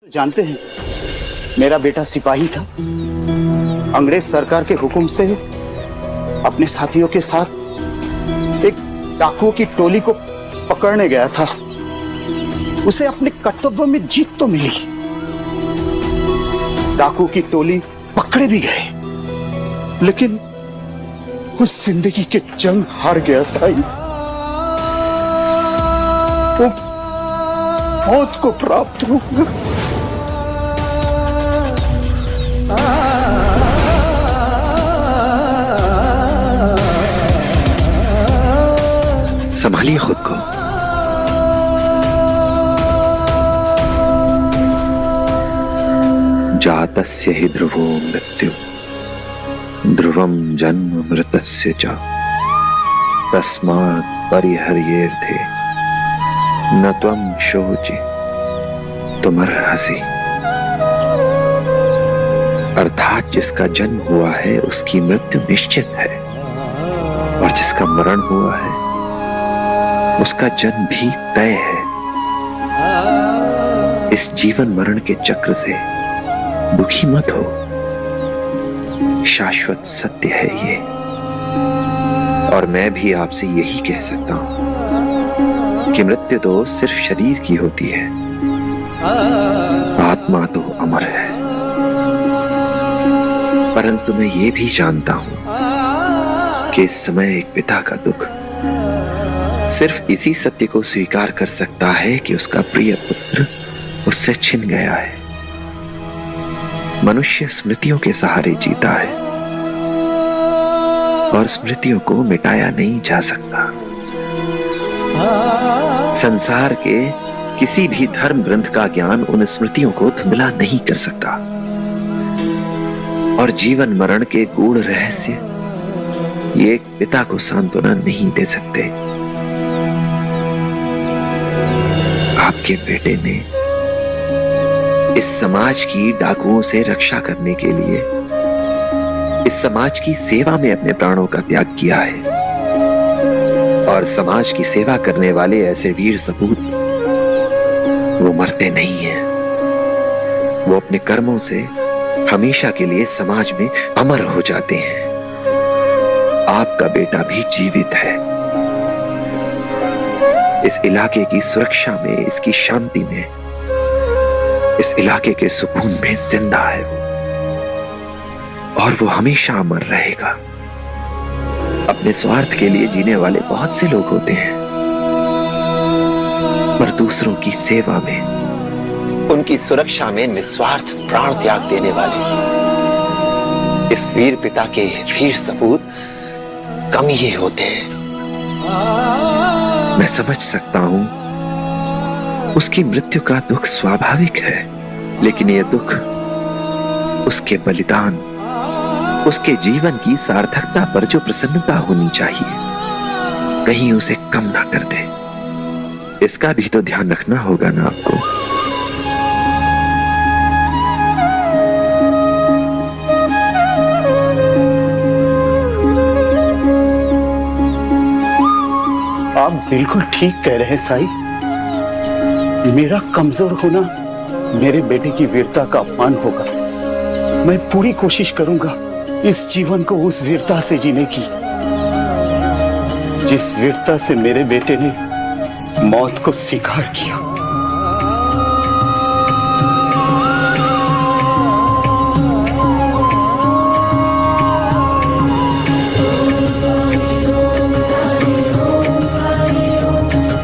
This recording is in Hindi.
जानते हैं, मेरा बेटा सिपाही था। अंग्रेज सरकार के हुक्म से अपने साथियों के साथ एक डाकुओं की टोली को पकड़ने गया था। उसे अपने कर्तव्य में जीत तो मिली, डाकू की टोली पकड़े भी गए, लेकिन उस जिंदगी के जंग हार गया साई। वो मौत को प्राप्त हो गया। संभालिए खुद को। जातस्य हि ध्रुवो मृत्यु ध्रुवम जन्म मृतस्य च तस्मात् परिहर्येर्थे न त्वं शोचि तुमर्हसि। अर्थात जिसका जन्म हुआ है उसकी मृत्यु निश्चित है, और जिसका मरण हुआ है उसका जन्म भी तय है। इस जीवन मरण के चक्र से दुखी मत हो, शाश्वत सत्य है ये। और मैं भी आपसे यही कह सकता हूं कि मृत्यु तो सिर्फ शरीर की होती है, आत्मा तो अमर है। परंतु मैं ये भी जानता हूं कि इस समय एक पिता का दुख सिर्फ इसी सत्य को स्वीकार कर सकता है कि उसका प्रिय पुत्र उससे छिन गया है। मनुष्य स्मृतियों के सहारे जीता है और स्मृतियों को मिटाया नहीं जा सकता। संसार के किसी भी धर्म ग्रंथ का ज्ञान उन स्मृतियों को धुंधला नहीं कर सकता, और जीवन मरण के गूढ़ रहस्य ये एक पिता को सांत्वना नहीं दे सकते। आपके बेटे ने इस समाज की डाकुओं से रक्षा करने के लिए इस समाज की सेवा में अपने प्राणों का त्याग किया है, और समाज की सेवा करने वाले ऐसे वीर सपूत वो मरते नहीं हैं। वो अपने कर्मों से हमेशा के लिए समाज में अमर हो जाते हैं। आपका बेटा भी जीवित है। इस इलाके की सुरक्षा में, इसकी शांति में, इस इलाके के सुकून में जिंदा है वो, और वो हमेशा अमर रहेगा। अपने स्वार्थ के लिए जीने वाले बहुत से लोग होते हैं, पर दूसरों की सेवा में, उनकी सुरक्षा में निस्वार्थ प्राण त्याग देने वाले इस वीर पिता के वीर सपूत कम ही होते हैं। मैं समझ सकता हूं उसकी मृत्यु का दुख स्वाभाविक है, लेकिन यह दुख उसके बलिदान, उसके जीवन की सार्थकता पर जो प्रसन्नता होनी चाहिए, कहीं उसे कम ना कर दे। इसका भी तो ध्यान रखना होगा ना आपको। आप बिल्कुल ठीक कह रहे हैं साई। मेरा कमजोर होना मेरे बेटे की वीरता का अपमान होगा। मैं पूरी कोशिश करूंगा इस जीवन को उस वीरता से जीने की, जिस वीरता से मेरे बेटे ने मौत को स्वीकार किया।